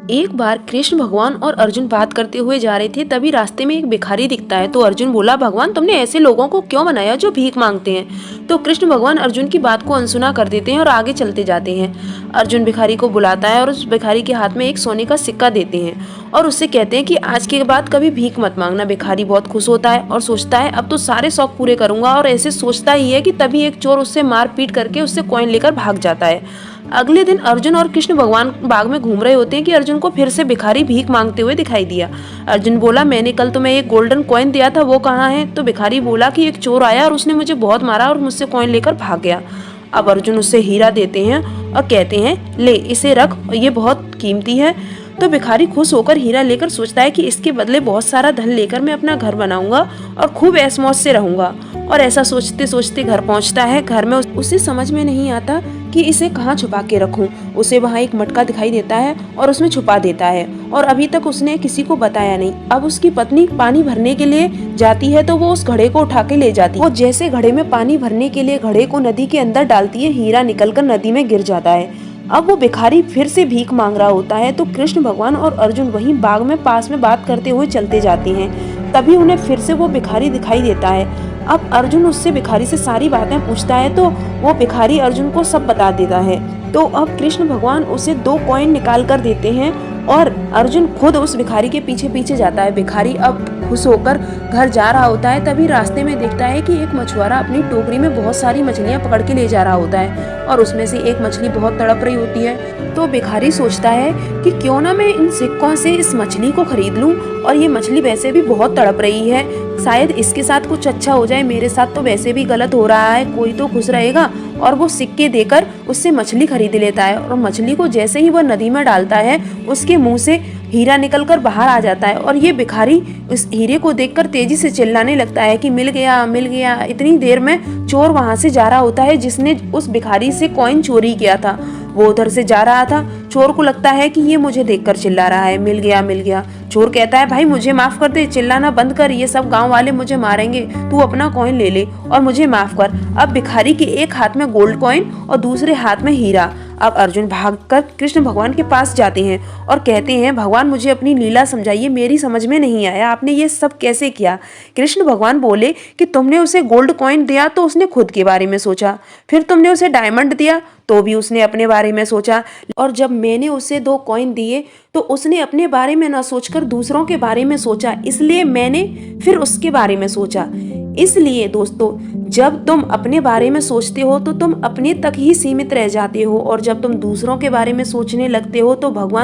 एक बार कृष्ण भगवान और अर्जुन बात करते हुए जा रहे थे, तभी रास्ते में एक भिखारी दिखता है। तो अर्जुन बोला, भगवान तुमने ऐसे लोगों को क्यों बनाया जो भीख मांगते हैं। तो कृष्ण भगवान अर्जुन की बात को अनसुना कर देते हैं और आगे चलते जाते हैं। अर्जुन भिखारी को बुलाता है और उस भिखारी के हाथ में एक सोने का सिक्का देते हैं और उससे कहते हैं कि आज के बाद कभी भीख मत मांगना। भिखारी बहुत खुश होता है और सोचता है अब तो सारे शौक पूरे करूंगा, और ऐसे सोचता ही है कि तभी एक चोर उससे मार पीट करके उससे कॉइन लेकर भाग जाता है। अगले दिन अर्जुन और कृष्ण भगवान बाग में घूम रहे होते हैं कि अर्जुन को फिर से भिखारी भीख मांगते हुए दिखाई दिया। अर्जुन बोला, मैंने कल तुम्हें एक गोल्डन कॉइन दिया था, वो कहाँ है। तो भिखारी बोला कि एक चोर आया और उसने मुझे बहुत मारा और मुझसे कॉइन लेकर भाग गया। अब अर्जुन उससे हीरा देते हैं और कहते हैं, ले इसे रख, ये बहुत कीमती है। तो भिखारी खुश होकर हीरा लेकर सोचता है कि इसके बदले बहुत सारा धन लेकर मैं अपना घर बनाऊंगा और खूब ऐश मौज से रहूंगा। और ऐसा सोचते सोचते घर पहुंचता है। घर में उसे समझ में नहीं आता कि इसे कहाँ छुपा के रखूं। उसे वहाँ एक मटका दिखाई देता है और उसमें छुपा देता है, और अभी तक उसने किसी को बताया नहीं। अब उसकी पत्नी पानी भरने के लिए जाती है तो वो उस घड़े को उठा के ले जाती है। वो जैसे घड़े में पानी भरने के लिए घड़े को नदी के अंदर डालती है, हीरा निकलकर नदी में गिर जाता है। अब वो भिखारी फिर से भीख मांग रहा होता है। तो कृष्ण भगवान और अर्जुन वहीं बाग में पास में बात करते हुए चलते जाते हैं। तभी उन्हें फिर से वो भिखारी दिखाई देता है। अब अर्जुन उससे भिखारी से सारी बातें पूछता है तो वो भिखारी अर्जुन को सब बता देता है। तो अब कृष्ण भगवान उसे 2 कॉइन निकाल कर देते हैं और अर्जुन खुद उस भिखारी के पीछे पीछे जाता है। भिखारी अब खुश होकर घर जा रहा होता है। तभी रास्ते में देखता है कि एक मछुआरा अपनी टोकरी में बहुत सारी मछलियां पकड़ के ले जा रहा होता है और उसमें से एक मछली बहुत तड़प रही होती है। तो भिखारी सोचता है कि क्यों ना मैं इन सिक्कों से इस मछली को खरीद लूं, और ये मछली वैसे भी बहुत तड़प रही है, शायद इसके साथ कुछ अच्छा हो जाए, मेरे साथ तो वैसे भी गलत हो रहा है, कोई तो खुश रहेगा। और वो सिक्के देकर उससे मछली खरीद लेता है, और मछली को जैसे ही वह नदी में डालता है उसके मुंह से हीरा निकलकर बाहर आ जाता है। और ये भिखारी इस हीरे को देखकर तेजी से चिल्लाने लगता है कि मिल गया मिल गया। इतनी देर में चोर वहां से जा रहा होता है जिसने उस भिखारी से कॉइन चोरी किया था। वो उधर से जा रहा था। चोर को लगता है कि ये मुझे देखकर चिल्ला रहा है, मिल गया मिल गया। चोर कहता है, भाई मुझे माफ कर दे, चिल्लाना बंद कर, ये सब गांव वाले मुझे मारेंगे, तू अपना कॉइन ले ले और मुझे माफ कर। अब भिखारी के एक हाथ में गोल्ड कॉइन और दूसरे हाथ में हीरा। अब अर्जुन भागकर कृष्ण भगवान के पास जाते हैं और कहते हैं, भगवान मुझे अपनी लीला समझाइए, मेरी समझ में नहीं आया, आपने ये सब कैसे किया। कृष्ण भगवान बोले कि तुमने उसे गोल्ड कॉइन दिया तो उसने खुद के बारे में सोचा, फिर तुमने उसे डायमंड दिया तो भी उसने अपने बारे में सोचा, और जब मैंने उसे 2 कॉइन दिए तो उसने अपने बारे में न सोचकर दूसरों के बारे में सोचा, इसलिए मैंने फिर उसके बारे में सोचा। इसलिए दोस्तों, जब तुम अपने बारे में सोचते हो तो तुम अपने तक ही सीमित रह जाते हो, और जब तुम दूसरों के बारे में सोचने लगते हो तो भगवान